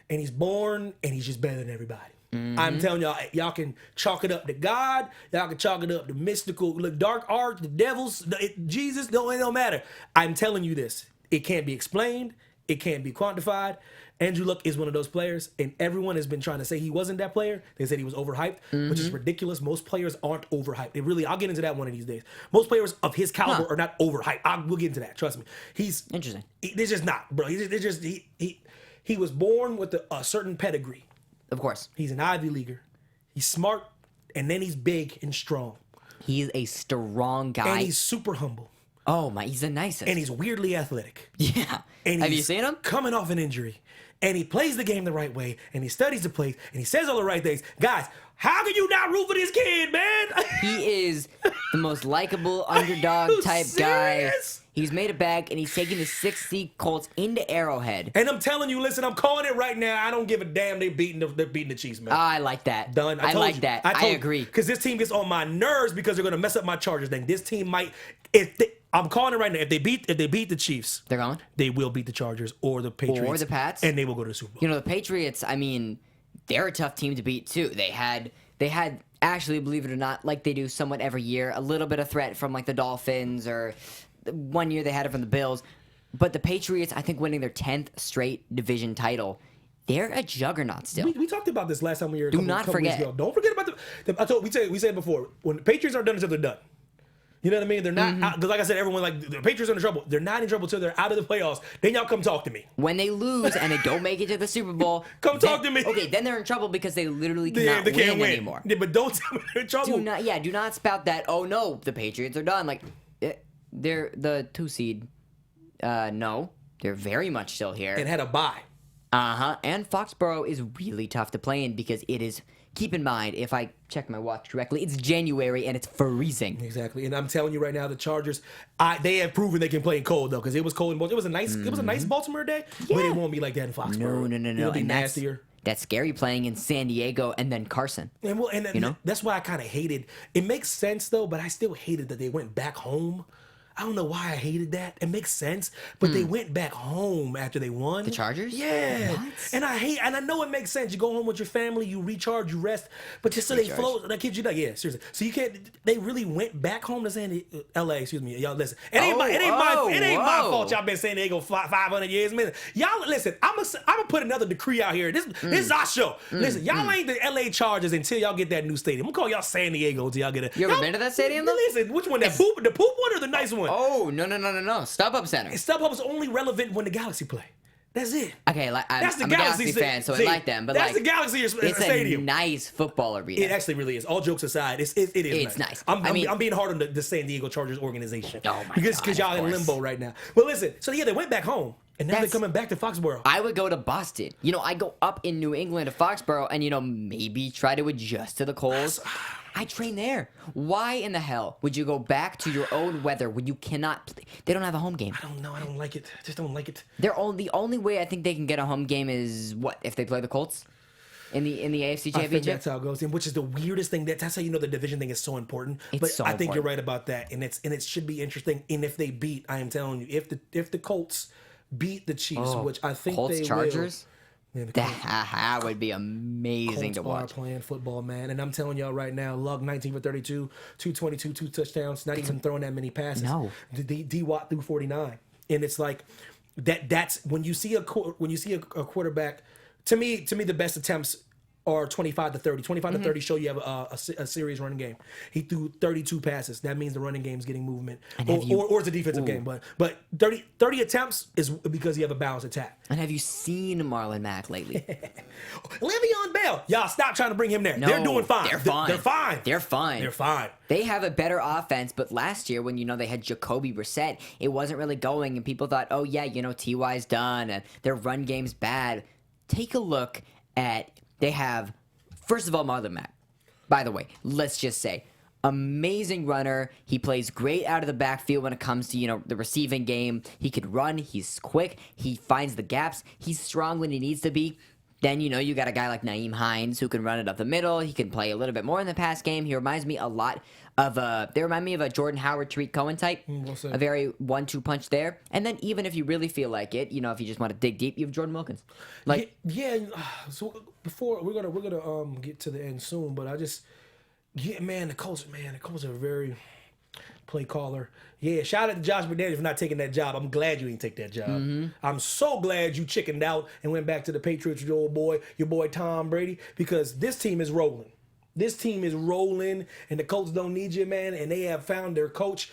And he's born, and he's just better than everybody. I'm telling y'all can chalk it up to God. Y'all can chalk it up to mystical, dark art, the devils, Jesus. It don't matter. I'm telling you this. It can't be explained. It can't be quantified. Andrew Luck is one of those players, and everyone has been trying to say he wasn't that player. They said he was overhyped, which is ridiculous. Most players aren't overhyped. I'll get into that one of these days. Most players of his caliber are not overhyped. We'll get into that. Trust me. He's interesting. They're just not, bro. He was born with a certain pedigree. Of course. He's an Ivy Leaguer. He's smart, and then he's big and strong. He's a strong guy. And he's super humble. Oh, he's the nicest. And he's weirdly athletic. Yeah. And have you seen him? Coming off an injury. And he plays the game the right way, and he studies the plays, and he says all the right things. Guys, how can you not root for this kid, man? He is the most likable underdog type guy. He's made it back, and he's taking the 60 Colts into Arrowhead. And I'm telling you, listen, I'm calling it right now. I don't give a damn. They're beating the Chiefs, man. I like that. Done. I like that. I agree. Because this team gets on my nerves because they're going to mess up my Chargers thing. This team might. I'm calling it right now. If they beat the Chiefs, they're going. They will beat the Chargers or the Patriots or the Pats, and they will go to the Super Bowl. The Patriots. I mean, they're a tough team to beat too. They had actually, believe it or not, like they do somewhat every year, a little bit of threat from like the Dolphins, or one year they had it from the Bills. But the Patriots, I think, winning their 10th straight division title, they're a juggernaut still. We talked about this last time we were. Do not forget. Weeks ago. Don't forget about we said it before. When the Patriots are done, until they're done. You know what I mean? They're not because, like I said, everyone like the Patriots are in trouble. They're not in trouble until they're out of the playoffs. Then y'all come talk to me. When they lose and they don't make it to the Super Bowl, come talk to me. Okay, then they're in trouble because they literally cannot can't win anymore. Yeah, but don't tell me they're in trouble. Do not spout that. Oh no, the Patriots are done. Like they're the 2 seed. No, they're very much still here. And had a bye. And Foxborough is really tough to play in because it is. Keep in mind, if I check my watch correctly, it's January and it's freezing. Exactly, and I'm telling you right now, the Chargers, they have proven they can play in cold though, because it was cold in Baltimore. It was a nice Baltimore day, but it won't be like that in Foxborough. No. It'll be and nastier. That's scary playing in San Diego and then Carson. And that's why I kind of hated. It makes sense though, but I still hated that they went back home. I don't know why I hated that. It makes sense, but they went back home after they won. The Chargers? Yeah. What? And I know it makes sense. You go home with your family, you recharge, you rest, but just so they float, that keeps you down. Yeah, seriously. So you can't. They really went back home to L.A. Excuse me, y'all. Listen, it ain't my fault. Y'all been San Diego 500 years, man. Y'all listen. I'm gonna put another decree out here. This is our show. Listen, y'all ain't the L.A. Chargers until y'all get that new stadium. I'm gonna call y'all San Diego until y'all get it. You ever been to that stadium though? Listen, which one? The poop one or the nice one? Oh, no. StubHub Center. StubHub is only relevant when the Galaxy play. That's it. Okay, I'm a Galaxy fan, so I like them. But that's the Galaxy stadium. A nice football arena. It actually really is. All jokes aside, it is. It's nice. I'm being hard on the San Diego Chargers organization. Oh my because y'all in limbo right now. Well, listen. So yeah, they went back home, and now they're coming back to Foxborough. I would go to Boston. I go up in New England to Foxborough, and maybe try to adjust to the cold. I train there. Why in the hell would you go back to your own weather when you cannot play? They don't have a home game. I don't know. I don't like it. I just don't like it. The only way I think they can get a home game is what if they play the Colts in the AFC Championship. I think that's how it goes. And which is the weirdest thing. That's how you know the division thing is so important. I think you're right about that. And it should be interesting. And if they beat, I am telling you, if the Colts beat the Chiefs, which I think Colts they Chargers. will. Man, That would be amazing Colts to watch. are playing football, man. And I'm telling y'all right now, Luck 19 for 32, 222, 2 touchdowns, not even throwing that many passes. No. D Watt threw 49. And it's like that's when you see a quarterback, to me the best attempts are 25 to 30. 25 to 30 show you have a serious running game. He threw 32 passes. That means the running game's getting movement. Or it's a defensive game. But 30 attempts is because you have a balanced attack. And have you seen Marlon Mack lately? Le'Veon Bell. Y'all stop trying to bring him there. No, they're doing fine. They're fine. They're fine. They have a better offense, but last year when they had Jacoby Brissett, it wasn't really going, and people thought, oh yeah, T.Y.'s done, and their run game's bad. Take a look at. They have, first of all, Marlon Mack. By the way, let's just say, amazing runner. He plays great out of the backfield when it comes to, the receiving game. He can run. He's quick. He finds the gaps. He's strong when he needs to be. Then, you got a guy like Nyheim Hines who can run it up the middle. He can play a little bit more in the pass game. He reminds me a lot of they remind me of a Jordan Howard, Tariq Cohen type. A very 1-2 punch there. And then even if you really feel like it, if you just want to dig deep, you have Jordan Wilkins. So before we're gonna get to the end soon, but the Colts are very play caller. Yeah, shout out to Josh McDaniels for not taking that job. I'm glad you didn't take that job. I'm so glad you chickened out and went back to the Patriots with your boy Tom Brady, because this team is rolling. This team is rolling, and the Colts don't need you, man. And they have found their coach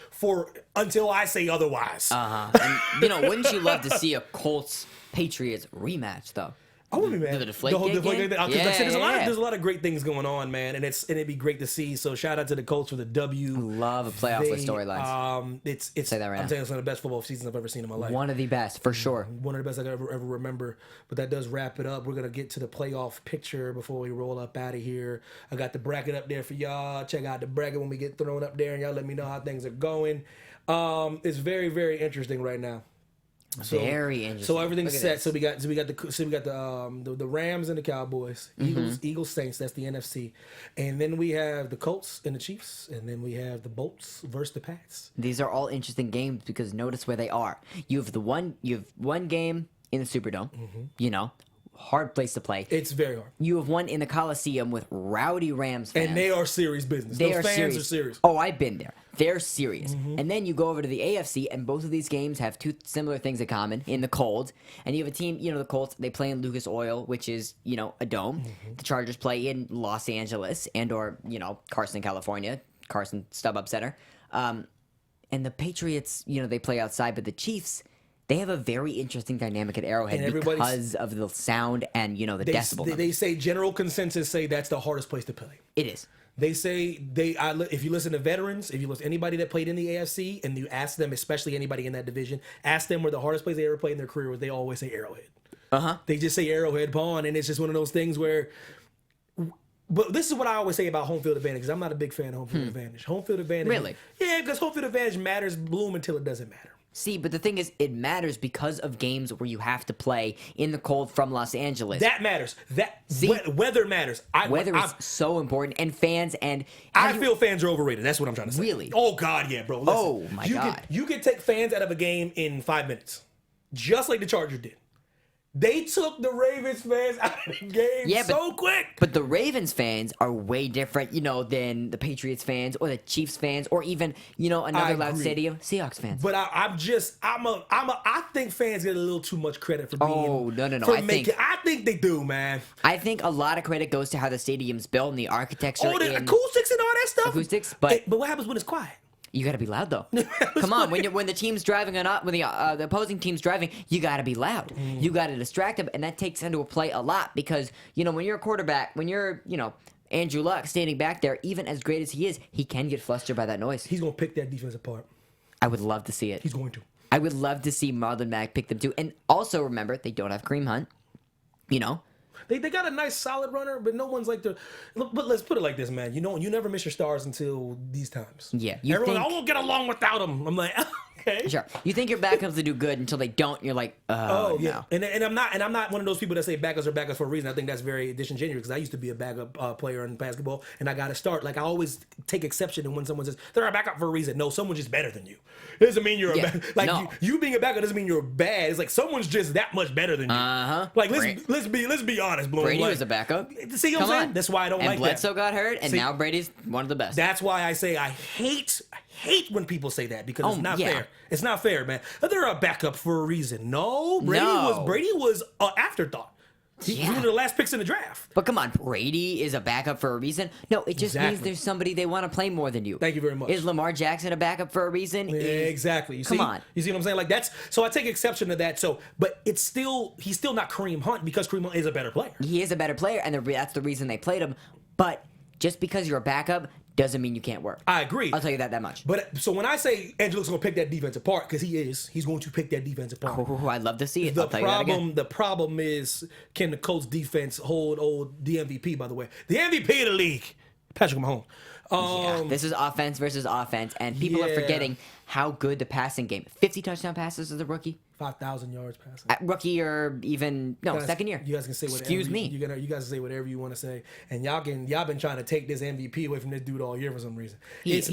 until I say otherwise. And wouldn't you love to see a Colts Patriots rematch though? I wouldn't be mad. The Deflategate game? There's a lot of great things going on, man, and it'd be great to see. So shout out to the Colts for the W. I love a playoff with storylines. It's Say that right I'm now. saying it's one of the best football seasons I've ever seen in my life. One of the best, for sure. One of the best I could ever remember. But that does wrap it up. We're gonna get to the playoff picture before we roll up out of here. I got the bracket up there for y'all. Check out the bracket when we get thrown up there, and y'all let me know how things are going. It's very, very interesting right now. Very interesting. So everything's set. So we got the Rams and the Cowboys, Eagles, Saints. That's the NFC, and then we have the Colts and the Chiefs, and then we have the Bolts versus the Pats. These are all interesting games because notice where they are. You have one game in the Superdome. hard place to play. It's very hard. You have one in the Coliseum with rowdy Rams fans. And they are serious business. They Those are fans serious. are serious. Oh, I've been there. They're serious. And then you go over to the AFC, and both of these games have two similar things in common in the cold. And you have a team, the Colts, they play in Lucas Oil, which is, a dome. The Chargers play in Los Angeles or, Carson, California, Carson StubHub Center. And the Patriots, they play outside, but the Chiefs, they have a very interesting dynamic at Arrowhead because of the sound and, the decibel. They say general consensus say that's the hardest place to play. It is. They say if you listen to veterans, if you listen to anybody that played in the AFC, and you ask them, especially anybody in that division, ask them where the hardest place they ever played in their career was. They always say Arrowhead. They just say Arrowhead Pawn, and it's just one of those things where. But this is what I always say about home field advantage, because I'm not a big fan of home field advantage. Home field advantage, Really? Yeah, because home field advantage matters bloom until it doesn't matter. See, but the thing is, it matters because of games where you have to play in the cold from Los Angeles. That matters. Weather matters. Weather is so important, and fans and I feel fans are overrated. That's what I'm trying to say. Really? Oh God, yeah, bro. Listen, Oh, my God. You can take fans out of a game in 5 minutes, just like the Chargers did. They took the Ravens fans out of the game so quick. But the Ravens fans are way different, than the Patriots fans or the Chiefs fans or even, another loud stadium, Seahawks fans. But I think fans get a little too much credit for being. Oh, no. I think they do, man. I think a lot of credit goes to how the stadium's built and the architecture. Oh, the acoustics and all that stuff. Acoustics, but what happens when it's quiet? You got to be loud though. Come on, when the team's driving or not, when the opposing team's driving, you got to be loud. You got to distract them, and that takes into play a lot because when you're a quarterback, when you're Andrew Luck standing back there, even as great as he is, he can get flustered by that noise. He's gonna pick that defense apart. I would love to see it. He's going to. I would love to see Marlon Mack pick them too, and also remember they don't have Kareem Hunt. They got a nice solid runner, but no one's like the. But let's put it like this, man. You never miss your stars until these times. Yeah, I won't get along without them. I'm like, okay, sure. You think your backups will do good until they don't. You're like, oh yeah. No. And I'm not one of those people that say backups are backups for a reason. I think that's very disingenuous because I used to be a backup player in basketball, and I got to start. Like I always take exception to when someone says they're a backup for a reason. No, someone's just better than you. It doesn't mean you're a backup. Like no. you being a backup doesn't mean you're bad. It's like someone's just that much better than you. Like let's be honest, Bloom. Brady like, was a backup. See what I'm saying? That's why I don't like that. And Bledsoe got hurt, and now Brady's one of the best. That's why I say I hate when people say that because it's not fair. It's not fair, man. They're a backup for a reason. No, Brady was an afterthought. He was one of the last picks in the draft. But come on, Brady is a backup for a reason. No, it just means there's somebody they want to play more than you. Thank you very much. Is Lamar Jackson a backup for a reason? Exactly. Come on. You see what I'm saying? Like so I take exception to that. So, but he's still not Kareem Hunt because Kareem Hunt is a better player. He is a better player, and that's the reason they played him. But just because you're a backup doesn't mean you can't work. I agree. I'll tell you that much. But so when I say Andrew Luck's going to pick that defense apart, because he's going to pick that defense apart. Oh, I'd love to see it. The problem is, can the Colts defense hold the MVP, by the way? The MVP of the league, Patrick Mahomes. This is offense versus offense, and people are forgetting how good the passing game. 50 touchdown passes as a rookie. 5,000 yards passing. Rookie or even second year. You guys can say whatever. Excuse me. You guys can say whatever you want to say, and y'all been trying to take this MVP away from this dude all year for some reason. It's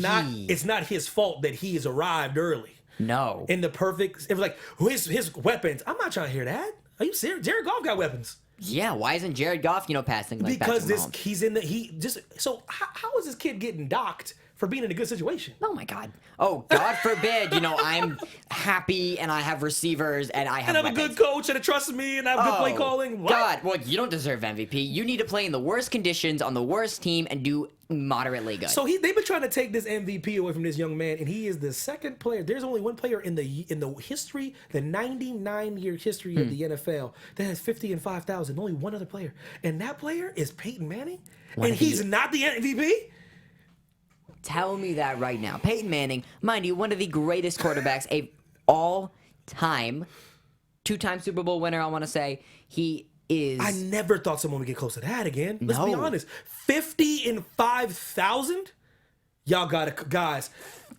not his fault that he has arrived early. No. In the perfect, it was like his weapons. I'm not trying to hear that. Are you serious? Jared Goff got weapons. Yeah, why isn't Jared Goff, passing like because Patrick so how is this kid getting docked for being in a good situation? Oh my God! Oh, God forbid! I'm happy and I have receivers and I have. And I'm a good coach and it trusts me and I have good play calling. What? God, well, you don't deserve MVP. You need to play in the worst conditions on the worst team and do moderately good. So they've been trying to take this MVP away from this young man, and he is the second player. There's only one player in the history, the 99-year history of the NFL that has 50 and 5,000. Only one other player, and that player is Peyton Manning, and he's not the MVP. Tell me that right now. Peyton Manning, mind you, one of the greatest quarterbacks of all time, 2-time Super Bowl winner. I want to say he is. I never thought someone would get close to that again. Let's be honest. 50 and 5,000? Y'all got it, guys.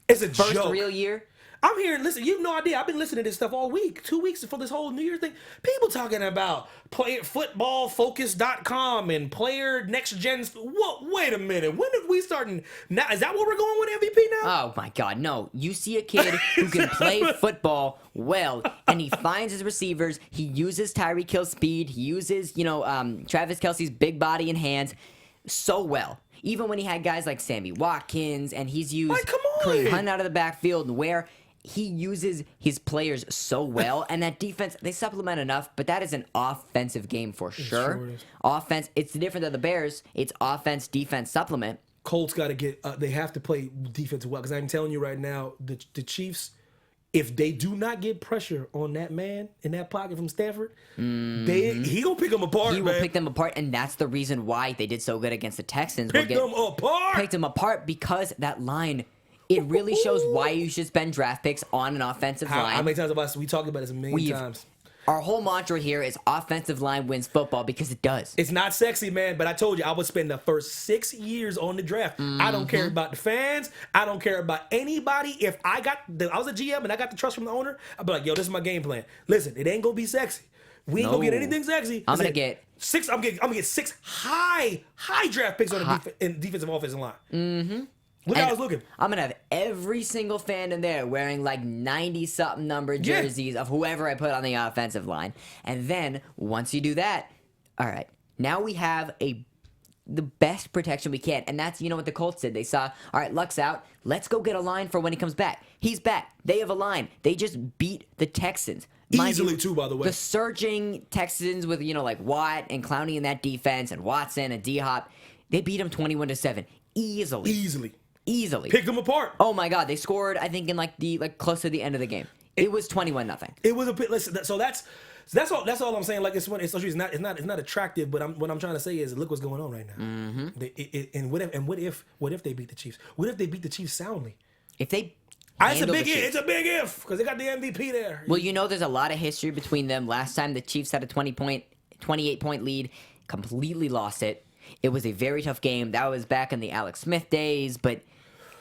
It's a first joke. Real year? I'm hearing, listen, you have no idea. I've been listening to this stuff all week, 2 weeks for this whole New Year thing. People talking about footballfocus.com and player next gen. What? Wait a minute. When did we start? Now, is that what we're going with MVP now? Oh my God, no. You see a kid who can play football well, and he finds his receivers. He uses Tyreek Hill's speed. He uses, Travis Kelce's big body and hands so well. Even when he had guys like Sammy Watkins, and he's used Kareem Hunt out of the backfield, and where he uses his players so well, and that defense, they supplement enough, but that is an offensive game for sure. Offense, it's different than the Bears. It's offense, defense, supplement. Colts got to get, they have to play defense well, because I'm telling you right now, the Chiefs, if they do not get pressure on that man in that pocket from Stafford, he gonna pick them apart. He will pick them apart, and that's the reason why they did so good against the Texans. Picked them apart because that line. It really shows why you should spend draft picks on an offensive line. How many times have we talked about this a million times? Our whole mantra here is offensive line wins football, because it does. It's not sexy, man, but I told you I would spend the first 6 years on the draft. I don't care about the fans. I don't care about anybody. If I was a GM and I got the trust from the owner, I'd be like, yo, this is my game plan. Listen, it ain't gonna be sexy. We ain't gonna get anything sexy. I'm gonna get 6. I'm gonna get 6 high draft picks on the defensive offensive line. Look how I was looking. I'm going to have every single fan in there wearing like 90-something number jerseys of whoever I put on the offensive line. And then, once you do that, all right, now we have the best protection we can. And that's, what the Colts did. They saw, all right, Luck's out. Let's go get a line for when he comes back. He's back. They have a line. They just beat the Texans. Easily, too, by the way. The surging Texans with, like Watt and Clowney in that defense and Watson and D-Hop, they beat them 21-7. Easily. Picked them apart. Oh my God, they scored, I think, in close to the end of the game. It was 21-0. It was a bit. Listen, so that's all I'm saying. Like it's not attractive, but what I'm trying to say is look what's going on right now. And what if they beat the Chiefs? What if they beat the Chiefs soundly? If they it's a big if, because they got the MVP there. Well, there's a lot of history between them. Last time the Chiefs had a 28-point lead, completely lost it. It was a very tough game. That was back in the Alex Smith days, but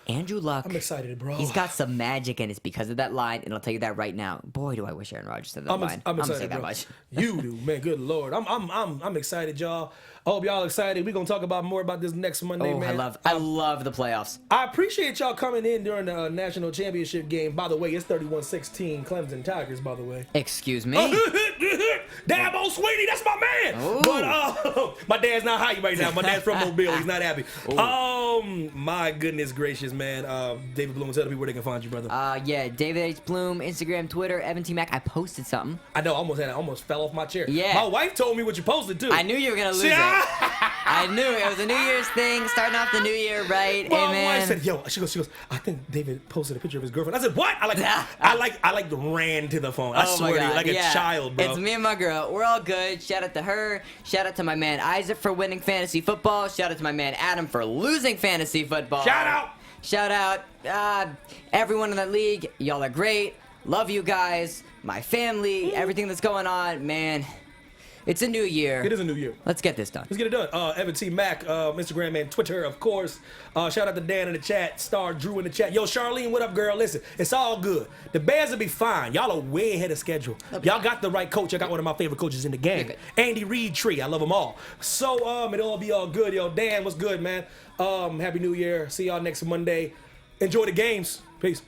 Andrew Luck, I'm excited, bro. He's got some magic, and it's because of that line, and I'll tell you that right now. Boy, do I wish Aaron Rodgers said that line. I'm excited, say that bro. much. You do, man. Good Lord. I'm excited, y'all. I hope y'all excited. We're going to talk more about this next Monday, man. I love the playoffs. I appreciate y'all coming in during the national championship game. By the way, it's 31-16 Clemson Tigers, by the way. Excuse me? Dabo Sweeney, that's my man. Ooh. But my dad's not happy right now. My dad's from Mobile. He's not happy. My goodness gracious, man. David Bloom, tell the people where they can find you, brother. David H. Bloom, Instagram, Twitter, Evan T. Mack. I posted something. I know, I almost fell off my chair. Yeah. My wife told me what you posted, too. I knew you were going to lose it. I knew it. It was a New Year's thing, starting off the new year, right? My Amen. wife said, "Yo," she goes. I think David posted a picture of his girlfriend. I said, "What?" I ran to the phone. I swear to you, like a child, bro. It's me and my girl. We're all good. Shout out to her. Shout out to my man Isaac for winning fantasy football. Shout out to my man Adam for losing fantasy football. Shout out. Everyone in that league. Y'all are great. Love you guys. My family. Everything that's going on, man. It's a new year. It is a new year. Let's get this done. Let's get it done. Evan T. Mack, Instagram and Twitter, of course. Shout out to Dan in the chat. Star Drew in the chat. Yo, Charlene, what up, girl? Listen, it's all good. The Bears will be fine. Y'all are way ahead of schedule. Y'all got the right coach. I got one of my favorite coaches in the game. Andy Reid Tree. I love them all. So, it'll all be all good. Yo, Dan, what's good, man? Happy New Year. See y'all next Monday. Enjoy the games. Peace.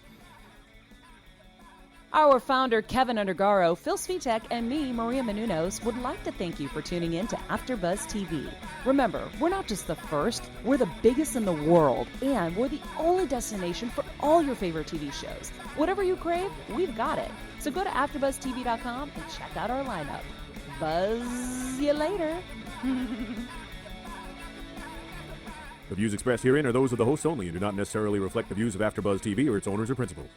Our founder, Keven Undergaro, Phil Svitek, and me, Maria Menounos, would like to thank you for tuning in to AfterBuzz TV. Remember, we're not just the first, we're the biggest in the world, and we're the only destination for all your favorite TV shows. Whatever you crave, we've got it. So go to AfterBuzzTV.com and check out our lineup. Buzz you later. The views expressed herein are those of the hosts only and do not necessarily reflect the views of AfterBuzz TV or its owners or principals.